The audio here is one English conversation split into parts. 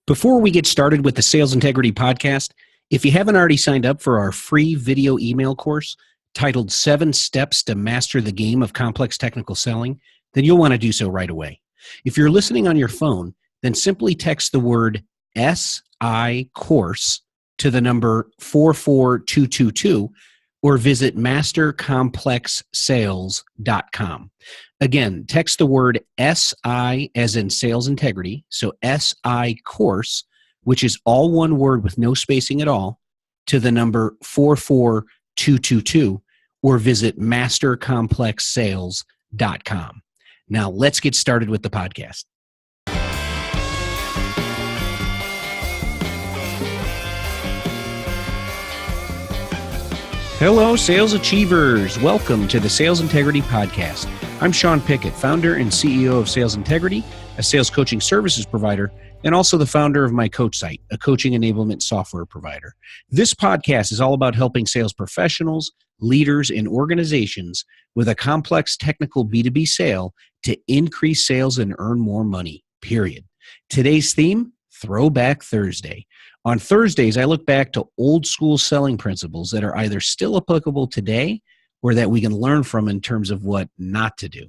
Before we get started with the Sales Integrity Podcast, if you haven't already signed up for our free video email course titled 7 Steps to Master the Game of Complex Technical Selling, then you'll want to do so right away. If you're listening on your phone, then simply text the word SI course to the number 44222 or visit mastercomplexsales.com. Again, text the word SI as in sales integrity, so SI course, which is all one word with no spacing at all, to the number 44222 or visit mastercomplexsales.com. Now, let's get started with the podcast. Hello, sales achievers. Welcome to the Sales Integrity Podcast. I'm Sean Pickett, founder and CEO of Sales Integrity, a sales coaching services provider, and also the founder of my coach site, a coaching enablement software provider. This podcast is all about helping sales professionals, leaders, and organizations with a complex technical B2B sale to increase sales and earn more money, period. Today's theme, Throwback Thursday. On Thursdays, I look back to old school selling principles that are either still applicable today or that we can learn from in terms of what not to do.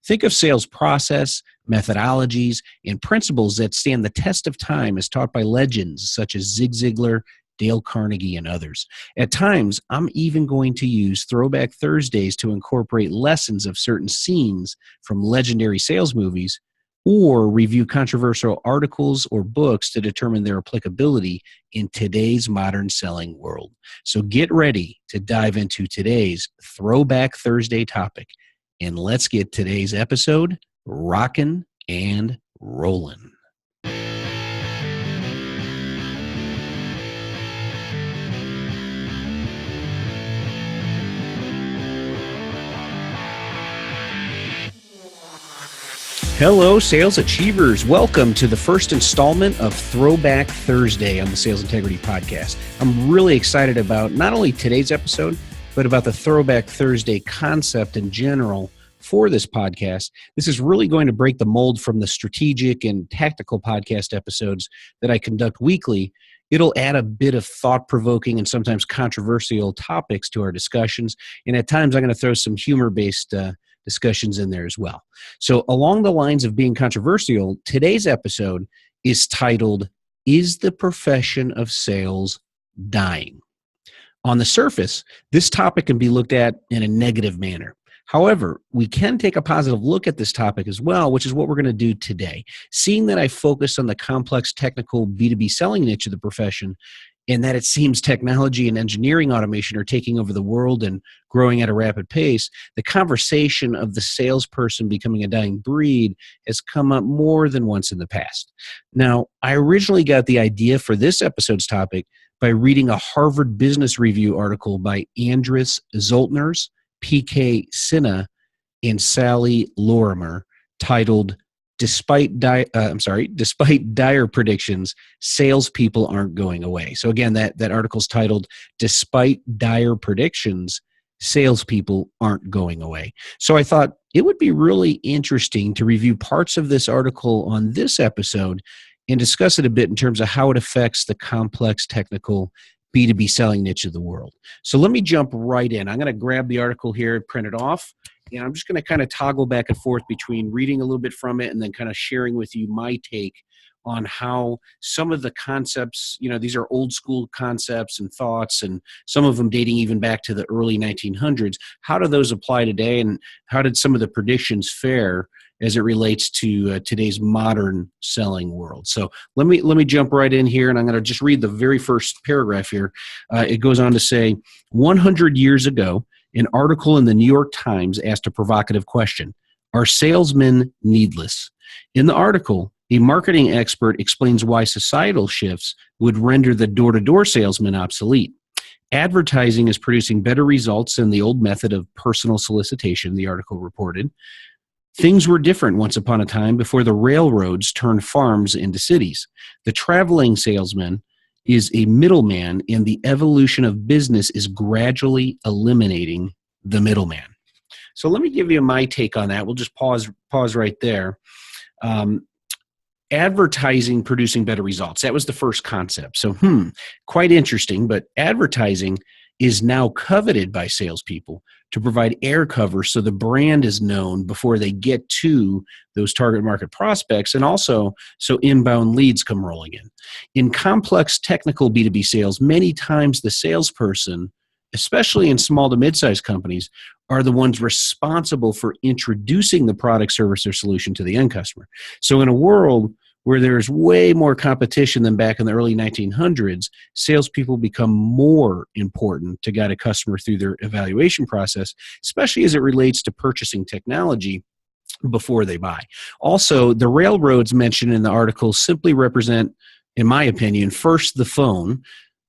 Think of sales process, methodologies, and principles that stand the test of time as taught by legends such as Zig Ziglar, Dale Carnegie, and others. At times, I'm even going to use Throwback Thursdays to incorporate lessons of certain scenes from legendary sales movies or review controversial articles or books to determine their applicability in today's modern selling world. So get ready to dive into today's Throwback Thursday topic, and let's get today's episode rockin' and rollin'. Hello, sales achievers. Welcome to the first installment of Throwback Thursday on the Sales Integrity Podcast. I'm really excited about not only today's episode, but about the Throwback Thursday concept in general for this podcast. This is really going to break the mold from the strategic and tactical podcast episodes that I conduct weekly. It'll add a bit of thought-provoking and sometimes controversial topics to our discussions. And at times, I'm going to throw some humor-based discussions in there as well. So along the lines of being controversial, today's episode is titled, Is the Profession of Sales Dying? On the surface, this topic can be looked at in a negative manner. However, we can take a positive look at this topic as well, which is what we're going to do today. Seeing that I focus on the complex technical B2B selling niche of the profession, and that it seems technology and engineering automation are taking over the world and growing at a rapid pace, the conversation of the salesperson becoming a dying breed has come up more than once in the past. Now, I originally got the idea for this episode's topic by reading a Harvard Business Review article by Andres Zoltners, P.K. Sinha, and Sally Lorimer titled, Despite dire predictions, salespeople aren't going away. So again, that article's titled, Despite Dire Predictions, Salespeople Aren't Going Away. So I thought it would be really interesting to review parts of this article on this episode and discuss it a bit in terms of how it affects the complex technical B2B selling niche of the world. So let me jump right in. I'm going to grab the article here, print it off, and I'm just going to kind of toggle back and forth between reading a little bit from it and then kind of sharing with you my take on how some of the concepts, these are old school concepts and thoughts, and some of them dating even back to the early 1900s. How do those apply today, and how did some of the predictions fare as it relates to today's modern selling world? So let me jump right in here, and I'm going to just read the very first paragraph here. It goes on to say, 100 years ago, an article in the New York Times asked a provocative question: Are salesmen needless? In the article, a marketing expert explains why societal shifts would render the door-to-door salesman obsolete. Advertising is producing better results than the old method of personal solicitation, the article reported. Things were different once upon a time before the railroads turned farms into cities. The traveling salesman is a middleman, and the evolution of business is gradually eliminating the middleman. So let me give you my take on that. We'll just pause right there. advertising producing better results. That was the first concept. So, quite interesting. But advertising is now coveted by salespeople to provide air cover so the brand is known before they get to those target market prospects, and also so inbound leads come rolling in. In complex technical B2B sales, many times the salesperson, especially in small to mid-sized companies, are the ones responsible for introducing the product, service, or solution to the end customer. So in a world where there's way more competition than back in the early 1900s, salespeople become more important to guide a customer through their evaluation process, especially as it relates to purchasing technology before they buy. Also, the railroads mentioned in the article simply represent, in my opinion, first the phone,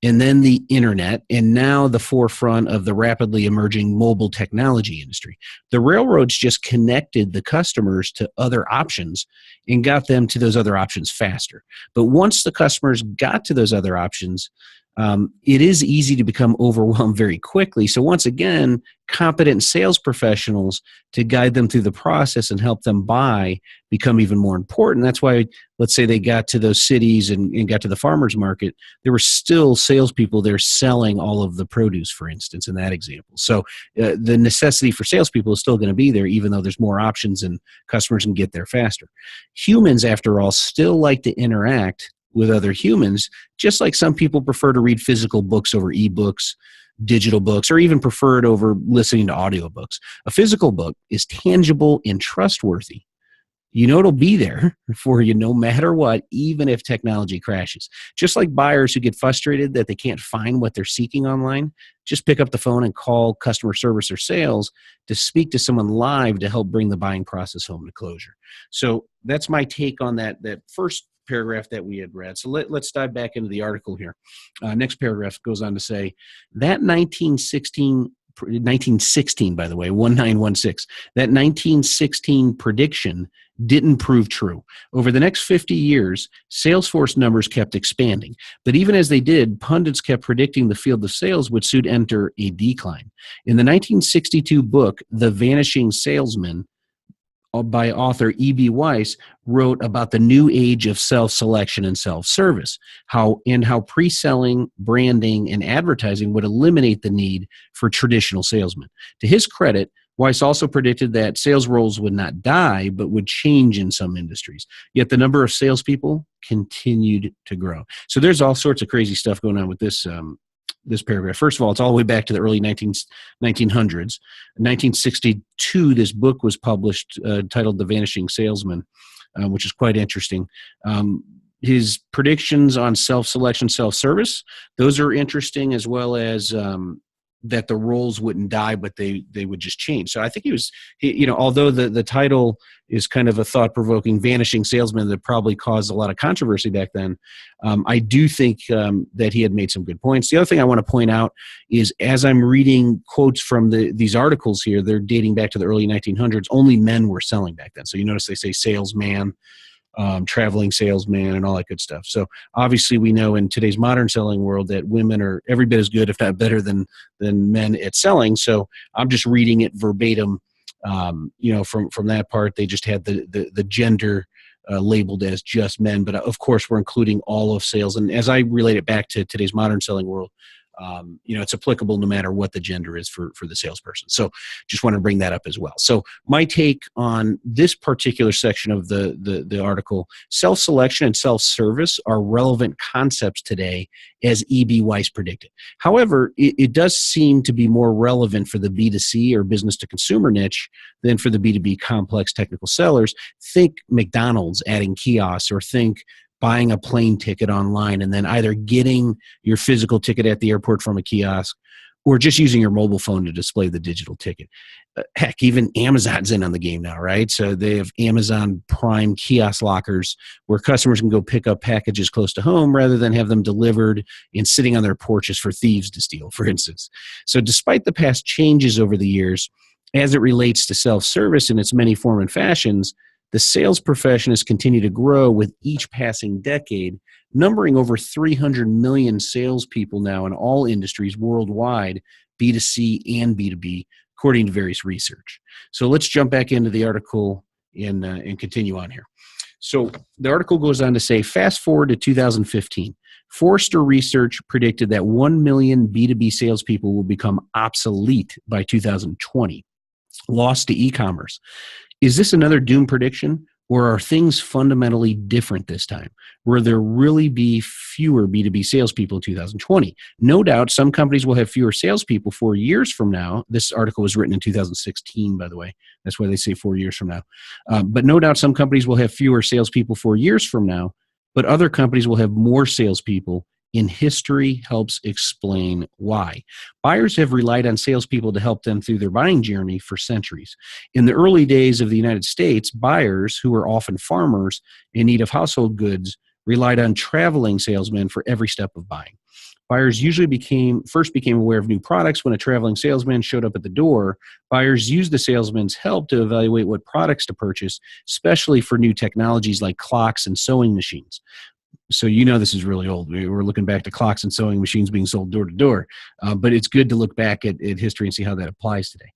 and then the internet, and now the forefront of the rapidly emerging mobile technology industry. The railroads just connected the customers to other options and got them to those other options faster. But once the customers got to those other options, it is easy to become overwhelmed very quickly. So once again, competent sales professionals to guide them through the process and help them buy become even more important. That's why, let's say they got to those cities and got to the farmer's market, there were still salespeople there selling all of the produce, for instance, in that example. So the necessity for salespeople is still going to be there, even though there's more options and customers can get there faster. Humans, after all, still like to interact with other humans, just like some people prefer to read physical books over ebooks, digital books, or even prefer it over listening to audiobooks. A physical book is tangible and trustworthy. You know it'll be there for you no matter what, even if technology crashes. Just like buyers who get frustrated that they can't find what they're seeking online, just pick up the phone and call customer service or sales to speak to someone live to help bring the buying process home to closure. So that's my take on that first paragraph that we had read. So let's dive back into the article here. Next paragraph goes on to say that 1916, by the way, 1916, that 1916 prediction didn't prove true. Over the next 50 years, Salesforce numbers kept expanding. But even as they did, pundits kept predicting the field of sales would soon enter a decline. In the 1962 book, The Vanishing Salesman, by author E.B. Weiss, wrote about the new age of self-selection and self-service, how pre-selling, branding, and advertising would eliminate the need for traditional salesmen. To his credit, Weiss also predicted that sales roles would not die, but would change in some industries. Yet the number of salespeople continued to grow. So there's all sorts of crazy stuff going on with this paragraph. First of all, it's all the way back to the early 1900s. In 1962, this book was published titled The Vanishing Salesman, which is quite interesting. His predictions on self-selection, self-service, those are interesting, as well as that the roles wouldn't die, but they would just change. So I think although the title is kind of a thought-provoking Vanishing Salesman that probably caused a lot of controversy back then, I do think that he had made some good points. The other thing I want to point out is, as I'm reading quotes from these articles here, they're dating back to the early 1900s, only men were selling back then. So you notice they say salesman, traveling salesman, and all that good stuff. So obviously we know in today's modern selling world that women are every bit as good, if not better, than men at selling. So I'm just reading it verbatim. From that part, they just had the gender labeled as just men, but of course we're including all of sales. And as I relate it back to today's modern selling world, it's applicable no matter what the gender is for the salesperson. So just want to bring that up as well. So my take on this particular section of the article: self-selection and self-service are relevant concepts today, as E.B. Weiss predicted. However, it does seem to be more relevant for the B2C or business to consumer niche than for the B2B complex technical sellers. Think McDonald's adding kiosks, or think buying a plane ticket online and then either getting your physical ticket at the airport from a kiosk, or just using your mobile phone to display the digital ticket. Heck, even Amazon's in on the game now, right? So they have Amazon Prime kiosk lockers where customers can go pick up packages close to home rather than have them delivered and sitting on their porches for thieves to steal, for instance. So despite the past changes over the years, as it relates to self-service in its many forms and fashions, the sales profession has continued to grow with each passing decade, numbering over 300 million salespeople now in all industries worldwide, B2C and B2B, according to various research. So let's jump back into the article and continue on here. So the article goes on to say, fast forward to 2015. Forrester Research predicted that 1 million B2B salespeople will become obsolete by 2020, lost to e-commerce. Is this another doom prediction, or are things fundamentally different this time? Will there really be fewer B2B salespeople in 2020? No doubt some companies will have fewer salespeople 4 years from now. This article was written in 2016, by the way. That's why they say 4 years from now. But no doubt some companies will have fewer salespeople 4 years from now, but other companies will have more salespeople. And history helps explain why. Buyers have relied on salespeople to help them through their buying journey for centuries. In the early days of the United States, buyers, who were often farmers in need of household goods, relied on traveling salesmen for every step of buying. Buyers usually first became aware of new products when a traveling salesman showed up at the door. Buyers used the salesman's help to evaluate what products to purchase, especially for new technologies like clocks and sewing machines. So this is really old. We're looking back to clocks and sewing machines being sold door to door. But it's good to look back at history and see how that applies today.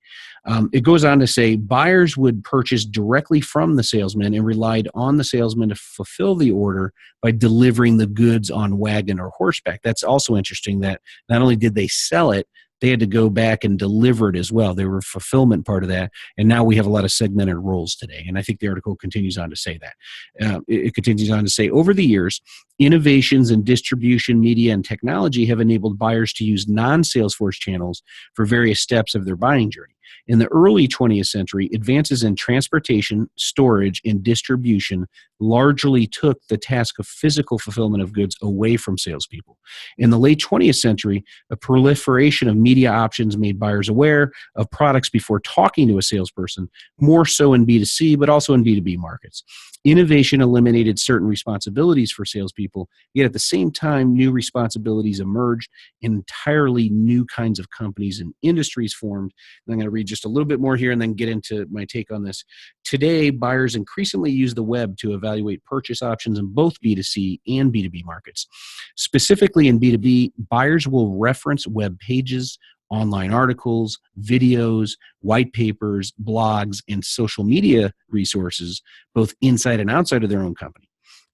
It goes on to say buyers would purchase directly from the salesman and relied on the salesman to fulfill the order by delivering the goods on wagon or horseback. That's also interesting that not only did they sell it, they had to go back and deliver it as well. They were a fulfillment part of that. And now we have a lot of segmented roles today. And I think the article continues on to say that. It continues on to say, over the years, innovations in distribution, media, and technology have enabled buyers to use non-Salesforce channels for various steps of their buying journey. In the early 20th century, advances in transportation, storage, and distribution largely took the task of physical fulfillment of goods away from salespeople. In the late 20th century, a proliferation of media options made buyers aware of products before talking to a salesperson, more so in B2C, but also in B2B markets. Innovation eliminated certain responsibilities for salespeople, yet at the same time, new responsibilities emerged, and entirely new kinds of companies and industries formed. And I'm going to read just a little bit more here and then get into my take on this. Today, buyers increasingly use the web to evaluate purchase options in both B2C and B2B markets. Specifically in B2B, buyers will reference web pages, online articles, videos, white papers, blogs, and social media resources, both inside and outside of their own company.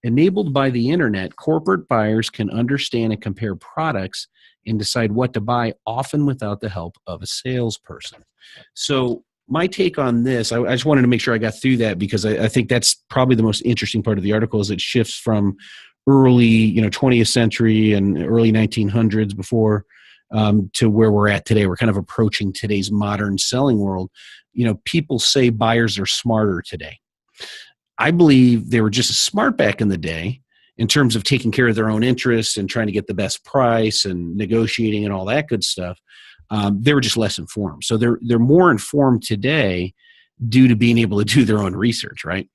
Enabled by the internet, corporate buyers can understand and compare products and decide what to buy, often without the help of a salesperson. So my take on this, I just wanted to make sure I got through that because I think that's probably the most interesting part of the article is it shifts from early 20th century and early 1900s before to where we're at today. We're kind of approaching today's modern selling world. People say buyers are smarter today. I believe they were just as smart back in the day in terms of taking care of their own interests and trying to get the best price and negotiating and all that good stuff. They were just less informed. So they're more informed today due to being able to do their own research, right?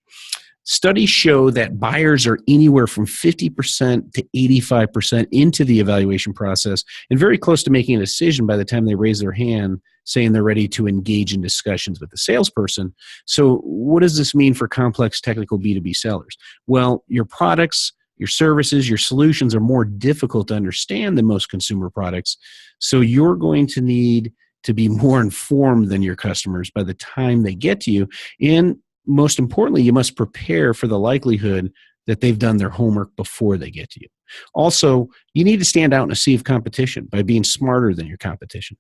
Studies show that buyers are anywhere from 50% to 85% into the evaluation process and very close to making a decision by the time they raise their hand saying they're ready to engage in discussions with the salesperson. So what does this mean for complex technical B2B sellers? Well, your products, your services, your solutions are more difficult to understand than most consumer products. So you're going to need to be more informed than your customers by the time they get to you. And most importantly, you must prepare for the likelihood that they've done their homework before they get to you. Also, you need to stand out in a sea of competition by being smarter than your competition.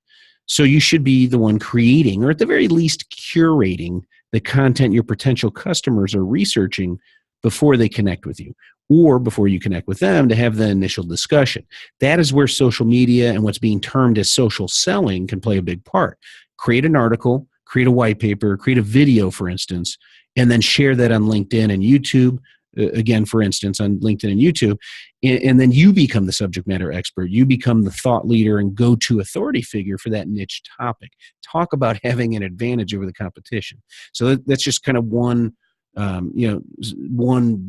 So you should be the one creating, or at the very least curating, the content your potential customers are researching before they connect with you, or before you connect with them to have the initial discussion. That is where social media and what's being termed as social selling can play a big part. Create an article, create a white paper, create a video, for instance, and then share that on LinkedIn and YouTube, again, for instance, on LinkedIn and YouTube, and then you become the subject matter expert. You become the thought leader and go-to authority figure for that niche topic. Talk about having an advantage over the competition. So that's just kind of one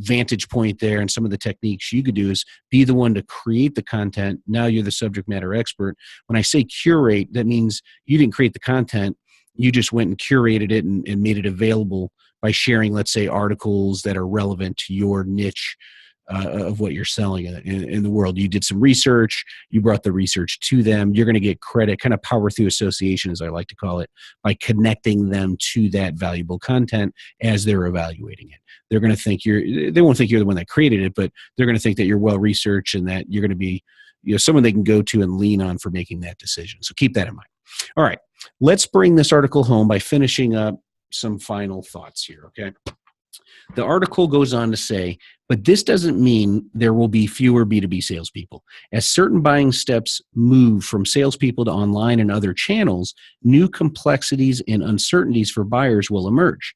vantage point there, and some of the techniques you could do is be the one to create the content. Now you're the subject matter expert. When I say curate, that means you didn't create the content. You just went and curated it and made it available by sharing, let's say, articles that are relevant to your niche of what you're selling in the world. You did some research, you brought the research to them, you're going to get credit, kind of power through association, as I like to call it, by connecting them to that valuable content as they're evaluating it. They're going to think they won't think you're the one that created it, but they're going to think that you're well researched and that you're going to be someone they can go to and lean on for making that decision. So keep that in mind. All right, let's bring this article home by finishing up some final thoughts here, okay? The article goes on to say, but this doesn't mean there will be fewer B2B salespeople. As certain buying steps move from salespeople to online and other channels, new complexities and uncertainties for buyers will emerge.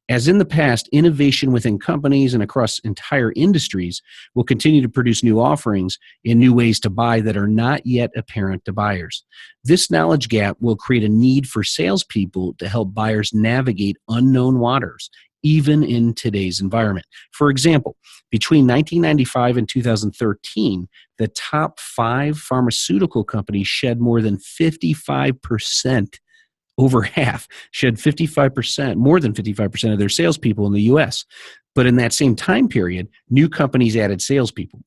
As in the past, innovation within companies and across entire industries will continue to produce new offerings and new ways to buy that are not yet apparent to buyers. This knowledge gap will create a need for salespeople to help buyers navigate unknown waters, even in today's environment. For example, between 1995 and 2013, the top 5 pharmaceutical companies shed more than 55%. Over half shed 55%, more than 55% of their salespeople in the US. But in that same time period, new companies added salespeople.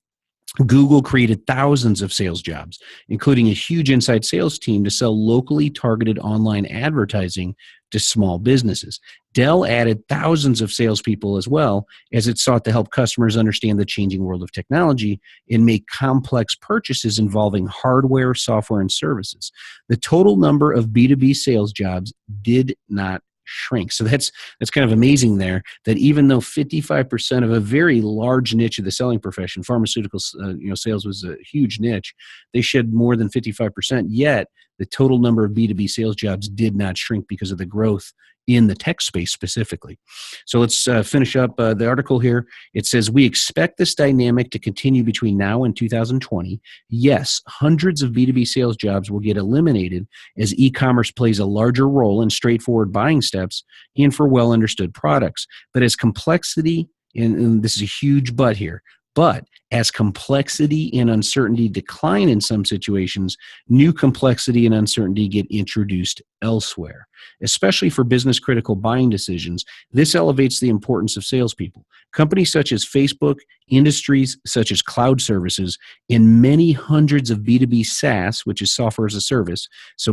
Google created thousands of sales jobs, including a huge inside sales team to sell locally targeted online advertising to small businesses. Dell added thousands of salespeople as well, as it sought to help customers understand the changing world of technology and make complex purchases involving hardware, software, and services. The total number of B2B sales jobs did not shrink. So that's kind of amazing there, that even though 55% of a very large niche of the selling profession, pharmaceuticals, sales was a huge niche, they shed more than 55%, yet the total number of B2B sales jobs did not shrink because of the growth in the tech space specifically. So let's finish up the article here. It says, we expect this dynamic to continue between now and 2020. Yes, hundreds of B2B sales jobs will get eliminated as e-commerce plays a larger role in straightforward buying steps and for well-understood products. But as complexity, and this is a huge but here, but as complexity and uncertainty decline in some situations, new complexity and uncertainty get introduced elsewhere. Especially for business-critical buying decisions, this elevates the importance of salespeople. Companies such as Facebook, industries such as cloud services, and many hundreds of B2B SaaS, which is software as a service, the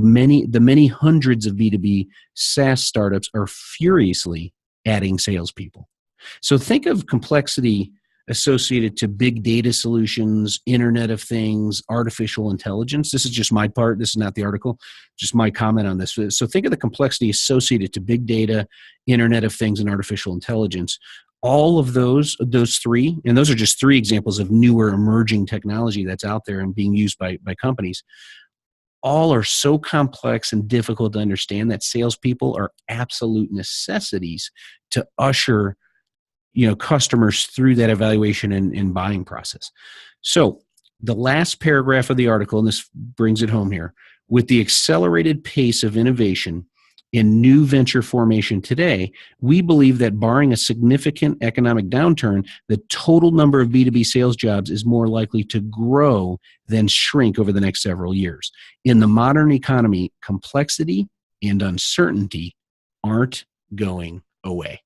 many hundreds of B2B SaaS startups are furiously adding salespeople. So think of complexity associated to big data solutions, Internet of Things, artificial intelligence. This is just my part. This is not the article, just my comment on this. So think of the complexity associated to big data, Internet of Things, and artificial intelligence. All of those three, and those are just 3 examples of newer emerging technology that's out there and being used by companies, all are so complex and difficult to understand that salespeople are absolute necessities to usher customers through that evaluation and buying process. So the last paragraph of the article, and this brings it home here, with the accelerated pace of innovation in new venture formation today, we believe that barring a significant economic downturn, the total number of B2B sales jobs is more likely to grow than shrink over the next several years. In the modern economy, complexity and uncertainty aren't going away.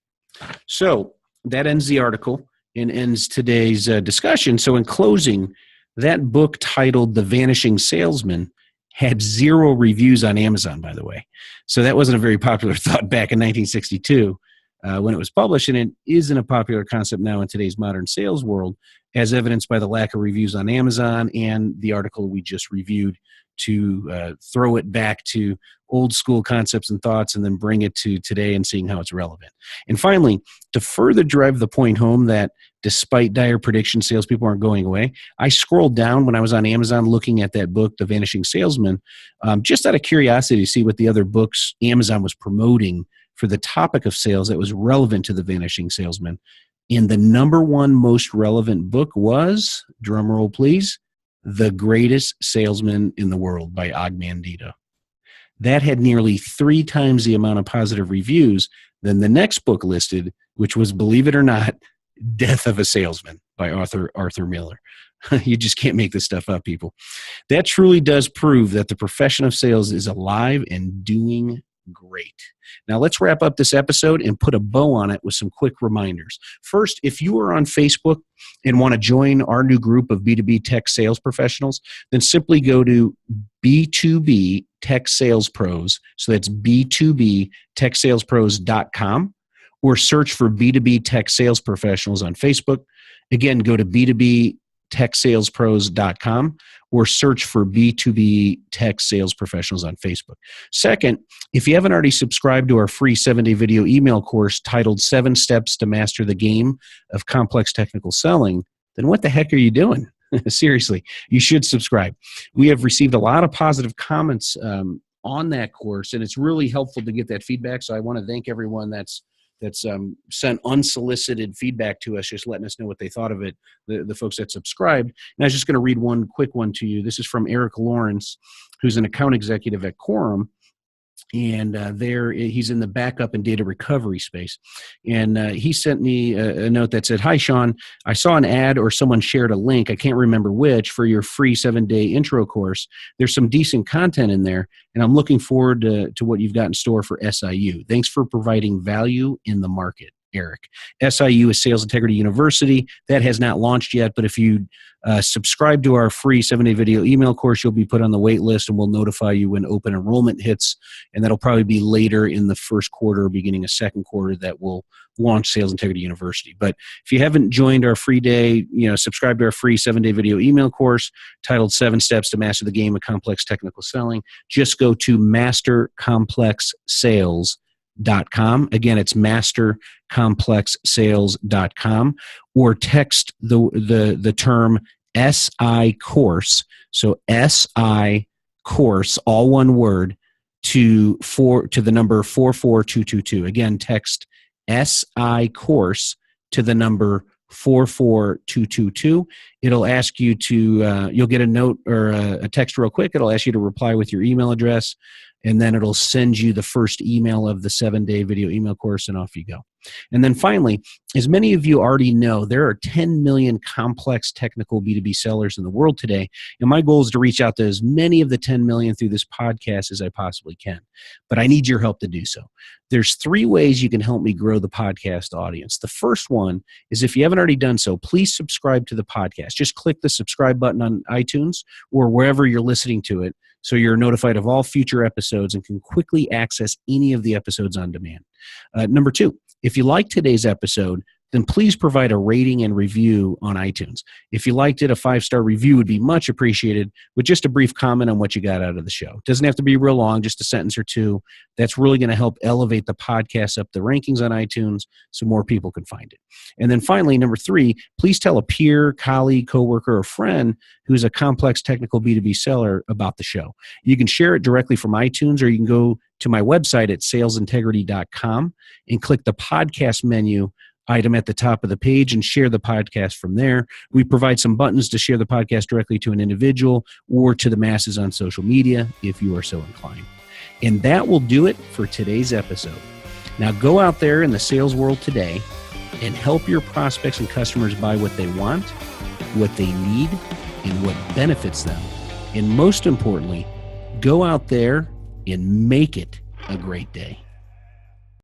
So that ends the article and ends today's discussion. So in closing, that book titled The Vanishing Salesman had 0 reviews on Amazon, by the way. So that wasn't a very popular thought back in 1962 when it was published, and it isn't a popular concept now in today's modern sales world, as evidenced by the lack of reviews on Amazon and the article we just reviewed, to throw it back to old school concepts and thoughts and then bring it to today and seeing how it's relevant. And finally, to further drive the point home that despite dire predictions, salespeople aren't going away, I scrolled down when I was on Amazon looking at that book, The Vanishing Salesman, just out of curiosity to see what the other books Amazon was promoting for the topic of sales that was relevant to The Vanishing Salesman. And the number 1 most relevant book was, drumroll please, The Greatest Salesman in the World by Og Mandino. That had nearly 3 times the amount of positive reviews than the next book listed, which was, believe it or not, Death of a Salesman by Arthur Miller. You just can't make this stuff up, people. That truly does prove that the profession of sales is alive and doing great. Now let's wrap up this episode and put a bow on it with some quick reminders. First, if you are on Facebook and want to join our new group of B2B tech sales professionals, then simply go to B2B Tech Sales Pros. So that's B2B TechSalesPros.com, or search for B2B Tech Sales Professionals on Facebook. Again, go to B2B TechSalesPros.com, or search for B2B Tech Sales Professionals on Facebook. Second, if you haven't already subscribed to our free 7-day video email course titled 7 Steps to Master the Game of Complex Technical Selling, then what the heck are you doing? Seriously, you should subscribe. We have received a lot of positive comments on that course, and it's really helpful to get that feedback. So I want to thank everyone that's sent unsolicited feedback to us, just letting us know what they thought of it, the folks that subscribed. And I was just going to read one quick one to you. This is from Eric Lawrence, who's an account executive at Quorum. And he's in the backup and data recovery space. And he sent me a note that said, "Hi, Sean. I saw an ad or someone shared a link, I can't remember which, for your free 7-day intro course. There's some decent content in there, and I'm looking forward to what you've got in store for SIU. Thanks for providing value in the market, Eric." SIU is Sales Integrity University. That has not launched yet, but if you subscribe to our free 7-day video email course, you'll be put on the wait list, and we'll notify you when open enrollment hits, and that'll probably be later in the first quarter or beginning of second quarter that will launch Sales Integrity University. But if you haven't joined our free day, subscribe to our free 7-day video email course titled 7 Steps to Master the Game of Complex Technical Selling, just go to mastercomplexsales.com. Again, it's mastercomplexsales.com, or text the term SI course. So SI course, all one word, to the number 44222. Again, text SI course to the number 44222. It'll ask you to, you'll get a note or a text real quick. It'll ask you to reply with your email address, and then it'll send you the first email of the 7-day video email course, and off you go. And then finally, as many of you already know, there are 10 million complex technical B2B sellers in the world today, and my goal is to reach out to as many of the 10 million through this podcast as I possibly can. But I need your help to do so. There's 3 ways you can help me grow the podcast audience. The first one is, if you haven't already done so, please subscribe to the podcast. Just click the subscribe button on iTunes or wherever you're listening to it, so you're notified of all future episodes and can quickly access any of the episodes on demand. Number 2, if you like today's episode, then please provide a rating and review on iTunes. If you liked it, a 5-star review would be much appreciated, with just a brief comment on what you got out of the show. It doesn't have to be real long, just a sentence or 2. That's really going to help elevate the podcast up the rankings on iTunes so more people can find it. And then finally, number 3, please tell a peer, colleague, coworker, or friend who's a complex technical B2B seller about the show. You can share it directly from iTunes, or you can go to my website at salesintegrity.com and click the podcast menu item at the top of the page and share the podcast from there. We provide some buttons to share the podcast directly to an individual or to the masses on social media if you are so inclined. And that will do it for today's episode. Now go out there in the sales world today and help your prospects and customers buy what they want, what they need, and what benefits them. And most importantly, go out there and make it a great day.